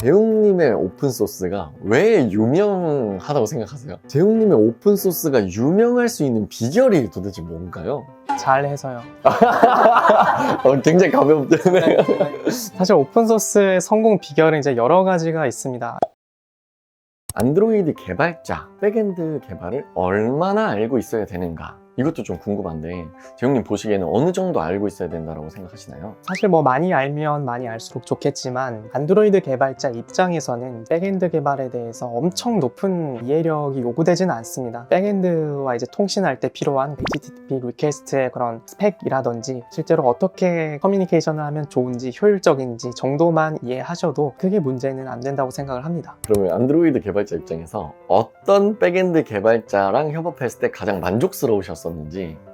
재웅님의 오픈소스가 왜 유명하다고 생각하세요? 재웅님의 오픈소스가 유명할 수 있는 비결이 도대체 뭔가요? 잘해서요. 굉장히 가볍잖아요. 사실 오픈소스의 성공 비결은 이제 여러 가지가 있습니다. 안드로이드 개발자, 백엔드 개발을 얼마나 알고 있어야 되는가? 이것도 좀 궁금한데 재웅님 보시기에는 어느 정도 알고 있어야 된다고 생각하시나요? 사실 뭐 많이 알면 많이 알수록 좋겠지만 안드로이드 개발자 입장에서는 백엔드 개발에 대해서 엄청 높은 이해력이 요구되지는 않습니다. 백엔드와 이제 통신할 때 필요한 HTTP 리퀘스트의 그런 스펙이라든지 실제로 어떻게 커뮤니케이션을 하면 좋은지 효율적인지 정도만 이해하셔도 크게 문제는 안 된다고 생각을 합니다. 그러면 안드로이드 개발자 입장에서 어떤 백엔드 개발자랑 협업했을 때 가장 만족스러우셨었는지.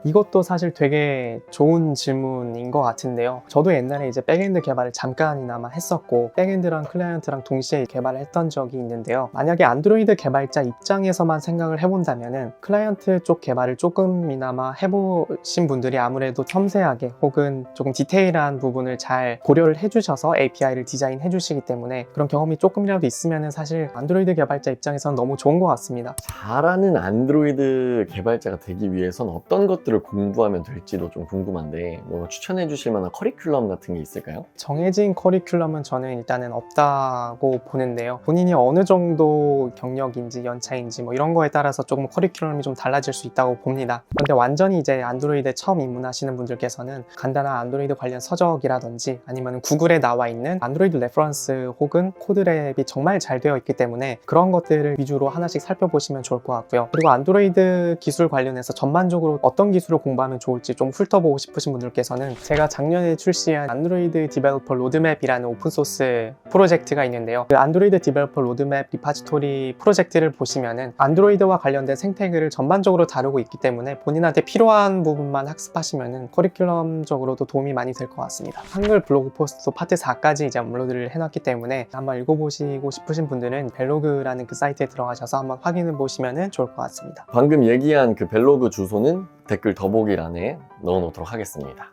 이것도 사실 되게 좋은 질문인 것 같은데요. 저도 옛날에 이제 백엔드 개발을 잠깐이나마 했었고 백엔드랑 클라이언트랑 동시에 개발을 했던 적이 있는데요. 만약에 안드로이드 개발자 입장에서만 생각을 해본다면은 클라이언트 쪽 개발을 조금이나마 해보신 분들이 아무래도 섬세하게 혹은 조금 디테일한 부분을 잘 고려를 해주셔서 API를 디자인해 주시기 때문에 그런 경험이 조금이라도 있으면은 사실 안드로이드 개발자 입장에서는 너무 좋은 것 같습니다. 잘하는 안드로이드 개발자가 되기 위해선 어떤 것들을 공부하면 될지도 좀 궁금한데 뭐 추천해 주실 만한 커리큘럼 같은 게 있을까요? 정해진 커리큘럼은 저는 일단은 없다고 보는데요. 본인이 어느 정도 경력인지 연차인지 뭐 이런 거에 따라서 조금 커리큘럼이 좀 달라질 수 있다고 봅니다. 그런데 완전히 이제 안드로이드에 처음 입문하시는 분들께서는 간단한 안드로이드 관련 서적이라든지 아니면 구글에 나와 있는 안드로이드 레퍼런스 혹은 코드랩이 정말 잘 되어 있기 때문에 그런 것들을 위주로 하나씩 살펴보시면 좋을 것 같고요. 그리고 안드로이드 기술 관련해서 전반적으로 어떤 기술을 공부하면 좋을지 좀 훑어보고 싶으신 분들께서는 제가 작년에 출시한 안드로이드 디벨로퍼 로드맵이라는 오픈소스 프로젝트가 있는데요. 그 안드로이드 디벨로퍼 로드맵 리파지토리 프로젝트를 보시면은 안드로이드와 관련된 생태계를 전반적으로 다루고 있기 때문에 본인한테 필요한 부분만 학습하시면은 커리큘럼적으로도 도움이 많이 될 것 같습니다. 한글 블로그 포스트도 파트 4까지 이제 업로드를 해놨기 때문에 한번 읽어보시고 싶으신 분들은 벨로그라는 그 사이트에 들어가셔서 한번 확인해 보시면은 좋을 것 같습니다. 방금 얘기한 그 벨로그 주소는 댓글 더보기란에 넣어놓도록 하겠습니다.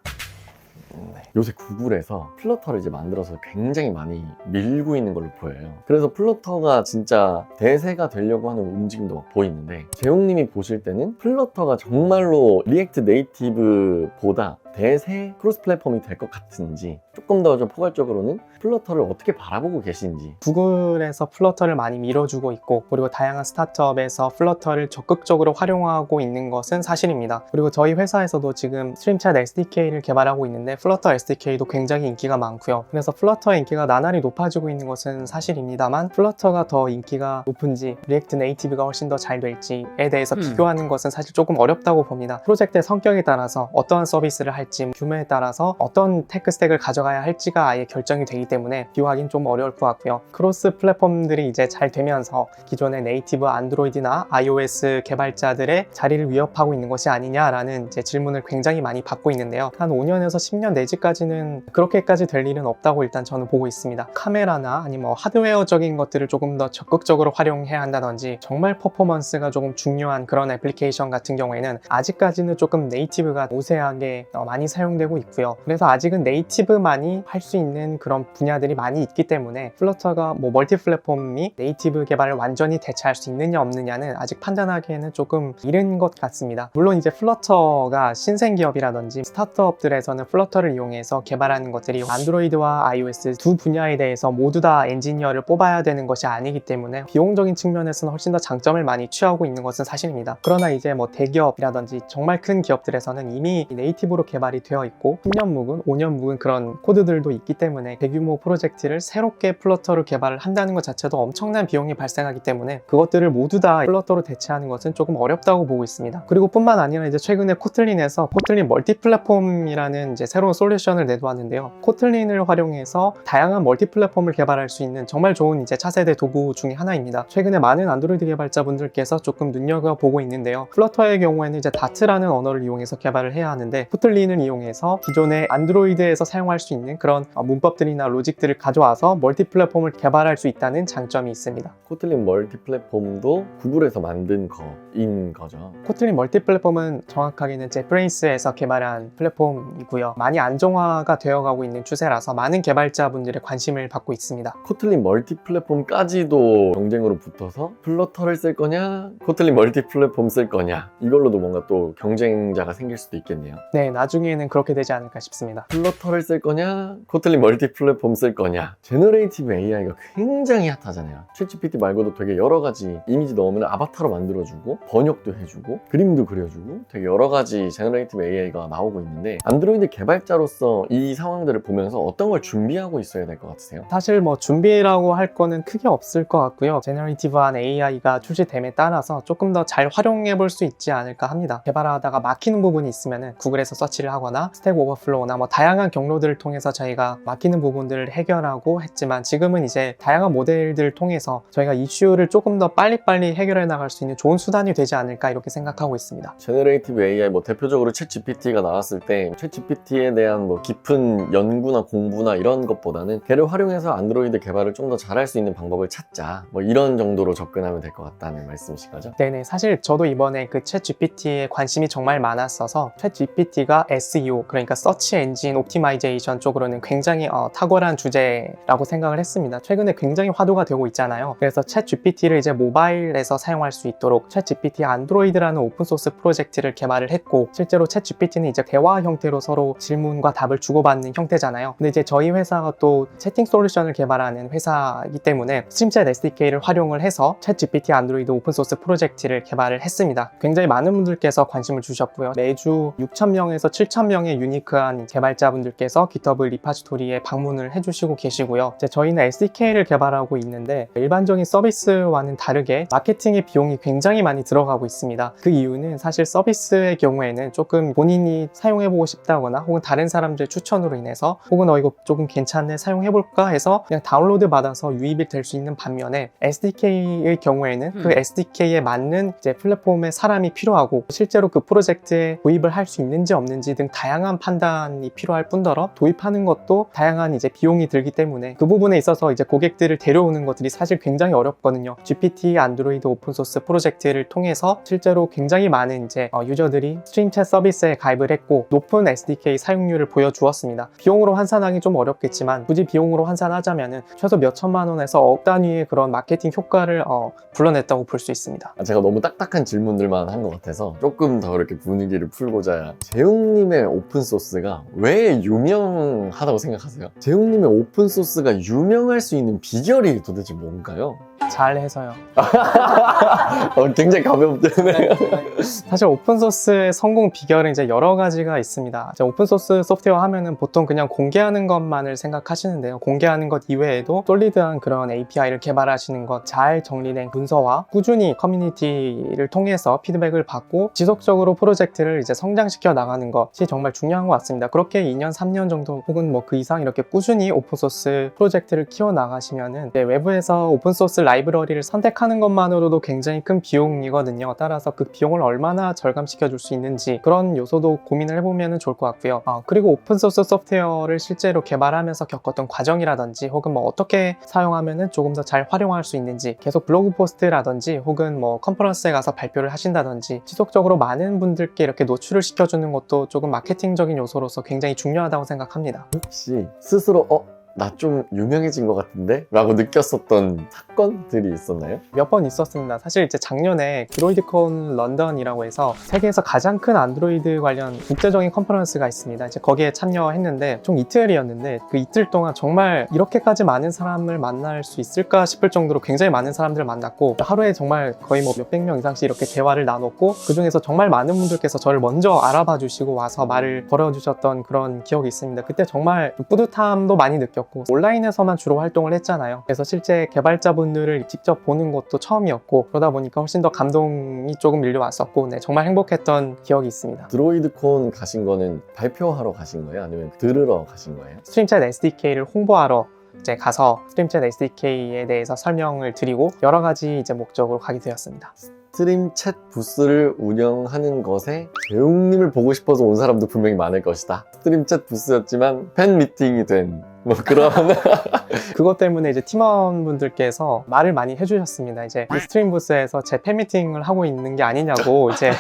네. 요새 구글에서 플러터를 이제 만들어서 굉장히 많이 밀고 있는 걸로 보여요. 그래서 플러터가 진짜 대세가 되려고 하는 움직임도 막 보이는데 재웅님이 보실 때는 플러터가 정말로 리액트 네이티브보다 대세 크로스 플랫폼이 될 것 같은지 조금 더 좀 포괄적으로는 플러터를 어떻게 바라보고 계신지. 구글에서 플러터를 많이 밀어주고 있고 그리고 다양한 스타트업에서 플러터를 적극적으로 활용하고 있는 것은 사실입니다. 그리고 저희 회사에서도 지금 스트림챗 SDK를 개발하고 있는데 플러터 SDK도 굉장히 인기가 많고요. 그래서 플러터의 인기가 나날이 높아지고 있는 것은 사실입니다만 플러터가 더 인기가 높은지 리액트 네이티브가 훨씬 더 잘 될지에 대해서 비교하는 것은 사실 조금 어렵다고 봅니다. 프로젝트의 성격에 따라서 어떠한 서비스를 할지 규모에 따라서 어떤 테크 스택을 가져가야 할지가 아예 결정이 되기 때문에 비교하기는 좀 어려울 것 같고요. 크로스 플랫폼들이 이제 잘 되면서 기존의 네이티브 안드로이드나 iOS 개발자들의 자리를 위협하고 있는 것이 아니냐라는 이제 질문을 굉장히 많이 받고 있는데요. 한 5년에서 10년 내지까지는 그렇게까지 될 일은 없다고 일단 저는 보고 있습니다. 카메라나 아니면 뭐 하드웨어적인 것들을 조금 더 적극적으로 활용해야 한다든지 정말 퍼포먼스가 조금 중요한 그런 애플리케이션 같은 경우에는 아직까지는 조금 네이티브가 우세하게 많이 사용되고 있고요. 그래서 아직은 네이티브만이 할 수 있는 그런 분야들이 많이 있기 때문에 플러터가 뭐 멀티 플랫폼이 네이티브 개발을 완전히 대체할 수 있느냐 없느냐는 아직 판단하기에는 조금 이른 것 같습니다. 물론 이제 플러터가 신생 기업이라든지 스타트업들에서는 플러터를 이용해서 개발하는 것들이 안드로이드와 iOS 두 분야에 대해서 모두 다 엔지니어를 뽑아야 되는 것이 아니기 때문에 비용적인 측면에서는 훨씬 더 장점을 많이 취하고 있는 것은 사실입니다. 그러나 이제 뭐 대기업이라든지 정말 큰 기업들에서는 이미 네이티브로 개발이 되어 있고 10년 묵은 5년 묵은 그런 코드들도 있기 때문에 대규모 프로젝트를 새롭게 플러터를 개발을 한다는 것 자체도 엄청난 비용이 발생하기 때문에 그것들을 모두 다 플러터로 대체하는 것은 조금 어렵다고 보고 있습니다. 그리고 뿐만 아니라 이제 최근에 코틀린에서 코틀린 멀티 플랫폼이라는 이제 새로운 솔루션을 내놓았는데요. 코틀린을 활용해서 다양한 멀티 플랫폼을 개발할 수 있는 정말 좋은 이제 차세대 도구 중에 하나입니다. 최근에 많은 안드로이드 개발자분들께서 조금 눈여겨보고 있는데요. 플러터의 경우에는 이제 다트라는 언어를 이용해서 개발을 해야 하는데 코틀린은 코틀린을 이용해서 기존의 안드로이드에서 사용할 수 있는 그런 문법들이나 로직들을 가져와서 멀티 플랫폼을 개발할 수 있다는 장점이 있습니다. 코틀린 멀티 플랫폼도 구글에서 만든 거인 거죠. 코틀린 멀티 플랫폼은 정확하게는 젯브레이스에서 개발한 플랫폼이고요. 많이 안정화가 되어가고 있는 추세라서 많은 개발자분들의 관심을 받고 있습니다. 코틀린 멀티 플랫폼까지도 경쟁으로 붙어서 플러터를 쓸 거냐, 코틀린 멀티 플랫폼 쓸 거냐, 이걸로도 뭔가 또 경쟁자가 생길 수도 있겠네요. 네, 나중에는 그렇게 되지 않을까 싶습니다. 플러터를 쓸 거냐, 코틀린 멀티 플랫폼 쓸 거냐. 제너레이티브 AI가 굉장히 핫하잖아요. 챗GPT 말고도 되게 여러 가지 이미지 넣으면 아바타로 만들어주고 번역도 해주고 그림도 그려주고 되게 여러 가지 제너레이티브 AI가 나오고 있는데, 안드로이드 개발자로서 이 상황들을 보면서 어떤 걸 준비하고 있어야 될 것 같으세요? 사실 뭐 준비라고 할 거는 크게 없을 것 같고요. 제너레이티브한 AI가 출시됨에 따라서 조금 더 잘 활용해 볼 수 있지 않을까 합니다. 개발하다가 막히는 부분이 있으면 구글에서 서치를 하거나 스택 오버플로우나 뭐 다양한 경로들을 통해서 저희가 막히는 부분들을 해결하고 했지만, 지금은 이제 다양한 모델들을 통해서 저희가 이슈를 조금 더 빨리빨리 해결해 나갈 수 있는 좋은 수단이 되지 않을까 이렇게 생각하고 있습니다. 제너레이티브 AI 뭐 대표적으로 챗GPT가 나왔을 때 챗GPT에 대한 뭐 깊은 연구나 공부나 이런 것보다는 걔를 활용해서 안드로이드 개발을 좀 더 잘할 수 있는 방법을 찾자, 뭐 이런 정도로 접근하면 될 것 같다는 말씀이신 거죠? 네네, 사실 저도 이번에 그 챗GPT에 관심이 정말 많았어서 챗GPT가 SEO, 그러니까 서치 엔진 옵티마이제이션 쪽으로는 굉장히 탁월한 주제라고 생각을 했습니다. 최근에 굉장히 화두가 되고 있잖아요. 그래서 챗GPT를 이제 모바일에서 사용할 수 있도록 챗GPT 안드로이드라는 오픈소스 프로젝트를 개발을 했고, 실제로 챗GPT는 이제 대화 형태로 서로 질문과 답을 주고받는 형태잖아요. 근데 이제 저희 회사가 또 채팅 솔루션을 개발하는 회사이기 때문에 스트림챗 SDK를 활용을 해서 챗GPT 안드로이드 오픈소스 프로젝트를 개발을 했습니다. 굉장히 많은 분들께서 관심을 주셨고요. 매주 6,000명에서 7,000명의 유니크한 개발자분들께서 GitHub 리파지토리에 방문을 해주시고 계시고요. 이제 저희는 SDK를 개발하고 있는데 일반적인 서비스와는 다르게 마케팅의 비용이 굉장히 많이 들어가고 있습니다. 그 이유는 사실 서비스의 경우에는 조금 본인이 사용해보고 싶다거나 혹은 다른 사람들의 추천으로 인해서 혹은 이거 조금 괜찮네 사용해볼까 해서 그냥 다운로드 받아서 유입이 될 수 있는 반면에 SDK의 경우에는 그 SDK에 맞는 이제 플랫폼에 사람이 필요하고 실제로 그 프로젝트에 도입을 할 수 있는지 없는지 등 다양한 판단이 필요할 뿐더러 도입하는 것도 다양한 이제 비용이 들기 때문에 그 부분에 있어서 이제 고객들을 데려오는 것들이 사실 굉장히 어렵거든요. GPT 안드로이드 오픈소스 프로젝트를 통해서 실제로 굉장히 많은 이제 유저들이 스트림챗 서비스에 가입을 했고 높은 SDK 사용률을 보여주었습니다. 비용으로 환산하기 좀 어렵겠지만 굳이 비용으로 환산하자면은 최소 몇 천만 원에서 억 단위의 그런 마케팅 효과를 불러냈다고 볼 수 있습니다. 제가 너무 딱딱한 질문들만 한 것 같아서 조금 더 이렇게 분위기를 풀고자, 재웅님의 오픈소스가 왜 유명하다고 생각하세요? 재웅님의 오픈소스가 유명할 수 있는 비결이 도대체 뭔가요? 잘 해서요. 굉장히 가볍네. 사실 오픈소스의 성공 비결은 이제 여러 가지가 있습니다. 오픈소스 소프트웨어 하면은 보통 그냥 공개하는 것만을 생각하시는데요. 공개하는 것 이외에도 솔리드한 그런 API를 개발하시는 것, 잘 정리된 문서와 꾸준히 커뮤니티를 통해서 피드백을 받고 지속적으로 프로젝트를 이제 성장시켜 나가는 것이 정말 중요한 것 같습니다. 그렇게 2년, 3년 정도 혹은 뭐 그 이상 이렇게 꾸준히 오픈소스 프로젝트를 키워 나가시면은 외부에서 오픈소스 라이브러리를 선택하는 것만으로도 굉장히 큰 비용이거든요. 따라서 그 비용을 얼마나 절감시켜 줄 수 있는지 그런 요소도 고민을 해보면 좋을 것 같고요. 그리고 오픈소스 소프트웨어를 실제로 개발하면서 겪었던 과정이라든지 혹은 뭐 어떻게 사용하면 조금 더 잘 활용할 수 있는지 계속 블로그 포스트라든지 혹은 뭐 컨퍼런스에 가서 발표를 하신다든지 지속적으로 많은 분들께 이렇게 노출을 시켜주는 것도 조금 마케팅적인 요소로서 굉장히 중요하다고 생각합니다. 혹시 스스로 나 좀 유명해진 것 같은데? 라고 느꼈었던 사건들이 있었나요? 몇 번 있었습니다. 사실 이제 작년에 드로이드콘 런던이라고 해서 세계에서 가장 큰 안드로이드 관련 국제적인 컨퍼런스가 있습니다. 이제 거기에 참여했는데 총 이틀이었는데 그 이틀 동안 정말 이렇게까지 많은 사람을 만날 수 있을까 싶을 정도로 굉장히 많은 사람들을 만났고 하루에 정말 거의 뭐 몇백 명 이상씩 이렇게 대화를 나눴고 그 중에서 정말 많은 분들께서 저를 먼저 알아봐 주시고 와서 말을 걸어주셨던 그런 기억이 있습니다. 그때 정말 뿌듯함도 많이 느꼈고 온라인에서만 주로 활동을 했잖아요. 그래서 실제 개발자분들을 직접 보는 것도 처음이었고 그러다 보니까 훨씬 더 감동이 조금 밀려왔었고 정말 행복했던 기억이 있습니다. 드로이드콘 가신 거는 발표하러 가신 거예요? 아니면 들으러 가신 거예요? 스트림챗 SDK를 홍보하러 이제 가서 스트림챗 SDK에 대해서 설명을 드리고 여러 가지 이제 목적으로 가게 되었습니다. 스트림챗 부스를 운영하는 것에 재웅님을 보고 싶어서 온 사람도 분명히 많을 것이다. 스트림챗 부스였지만 팬 미팅이 된 뭐 그런 그것 때문에 이제 팀원분들께서 말을 많이 해주셨습니다. 이제 이 스트림 부스에서 제 팬미팅을 하고 있는 게 아니냐고 이제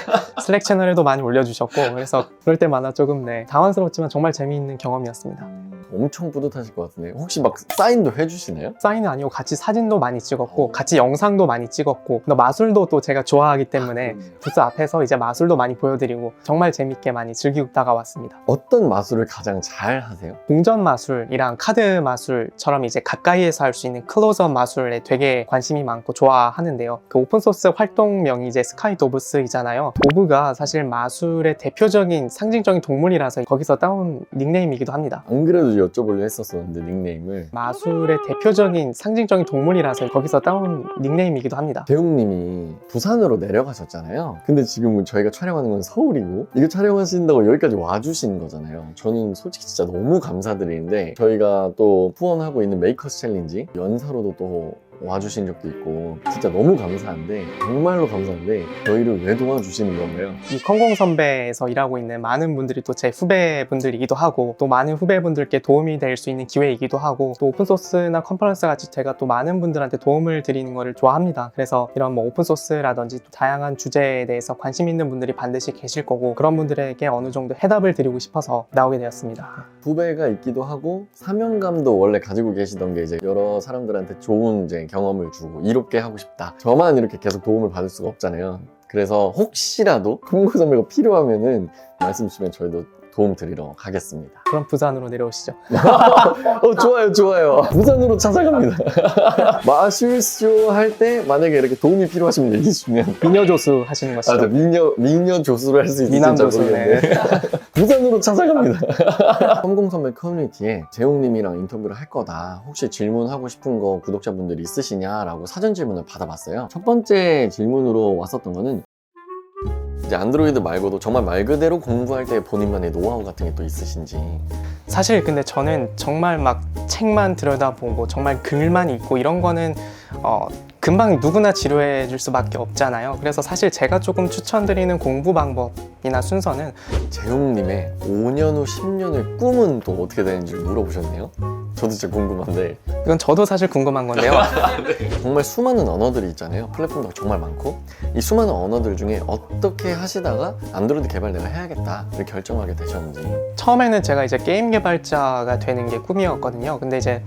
슬랙 채널에도 많이 올려주셨고, 그래서 그럴 때마다 조금 당황스럽지만 정말 재미있는 경험이었습니다. 엄청 뿌듯하실 것 같은데 혹시 막 사인도 해주시나요? 사인은 아니고 같이 사진도 많이 찍었고 같이 영상도 많이 찍었고 또 마술도 또 제가 좋아하기 때문에 부스 앞에서 이제 마술도 많이 보여드리고 정말 재밌게 많이 즐기다가 왔습니다. 어떤 마술을 가장 잘 하세요? 동전 마술이랑 카드 마술처럼 이제 가까이에서 할 수 있는 클로즈업 마술에 되게 관심이 많고 좋아하는데요. 그 오픈소스 활동명이 이제 스카이 도브스이잖아요. 도브가 사실 마술의 대표적인 상징적인 동물이라서 거기서 따온 닉네임이기도 합니다. 안 그래도 여쭤보려 했었었는데 닉네임을 마술의 대표적인 상징적인 동물이라서 거기서 따온 닉네임이기도 합니다. 재웅님이 부산으로 내려가셨잖아요. 근데 지금 저희가 촬영하는 건 서울이고 이거 촬영하신다고 여기까지 와주신 거잖아요. 저는 솔직히 진짜 너무 감사드리는데 저희가 또 후원하고 있는 메이커스 챌린지 연사로도 또 와주신 적도 있고 진짜 너무 감사한데 정말로 감사한데 저희를 왜 도와주시는 건가요? 이 컨공 선배에서 일하고 있는 많은 분들이 또 제 후배분들이기도 하고 또 많은 후배분들께 도움이 될 수 있는 기회이기도 하고 또 오픈소스나 컨퍼런스 같이 제가 또 많은 분들한테 도움을 드리는 거를 좋아합니다. 그래서 이런 뭐 오픈소스라든지 또 다양한 주제에 대해서 관심 있는 분들이 반드시 계실 거고 그런 분들에게 어느 정도 해답을 드리고 싶어서 나오게 되었습니다. 후배가 있기도 하고 사명감도 원래 가지고 계시던 게 이제 여러 사람들한테 좋은 이제 경험을 주고 이롭게 하고 싶다. 저만 이렇게 계속 도움을 받을 수가 없잖아요. 그래서 혹시라도 큰고 선배가 필요하면은 말씀 주시면 저희도 도움 드리러 가겠습니다. 그럼 부산으로 내려오시죠. 좋아요. 부산으로 찾아갑니다. 마술쇼 할 때 만약에 이렇게 도움이 필요하시면 얘기 주시면 미녀조수 하시는 것이죠. 저 미녀 조수를 할 수 있을지 미남 잘 조수, 모르겠는데 부산으로 찾아갑니다. 컴공선배 커뮤니티에 재웅님이랑 인터뷰를 할 거다. 혹시 질문하고 싶은 거 구독자분들이 있으시냐라고 사전 질문을 받아봤어요. 첫 번째 질문으로 왔었던 거는 이제 안드로이드 말고도 정말 말 그대로 공부할 때 본인만의 노하우 같은 게 또 있으신지. 사실 근데 저는 정말 막 책만 들여다보고 정말 글만 읽고 이런 거는 금방 누구나 지루해 질 수밖에 없잖아요. 그래서 사실 제가 조금 추천드리는 공부 방법이나 순서는 재웅님의 5년 후 10년의 꿈은 또 어떻게 되는지 물어보셨네요. 저도 진짜 궁금한데 이건 저도 사실 궁금한 건데요. 정말 수많은 언어들이 있잖아요. 플랫폼도 정말 많고 이 수많은 언어들 중에 어떻게 하시다가 안드로이드 개발 내가 해야겠다 이렇게 결정하게 되셨는지. 처음에는 제가 이제 게임 개발자가 되는 게 꿈이었거든요. 근데 이제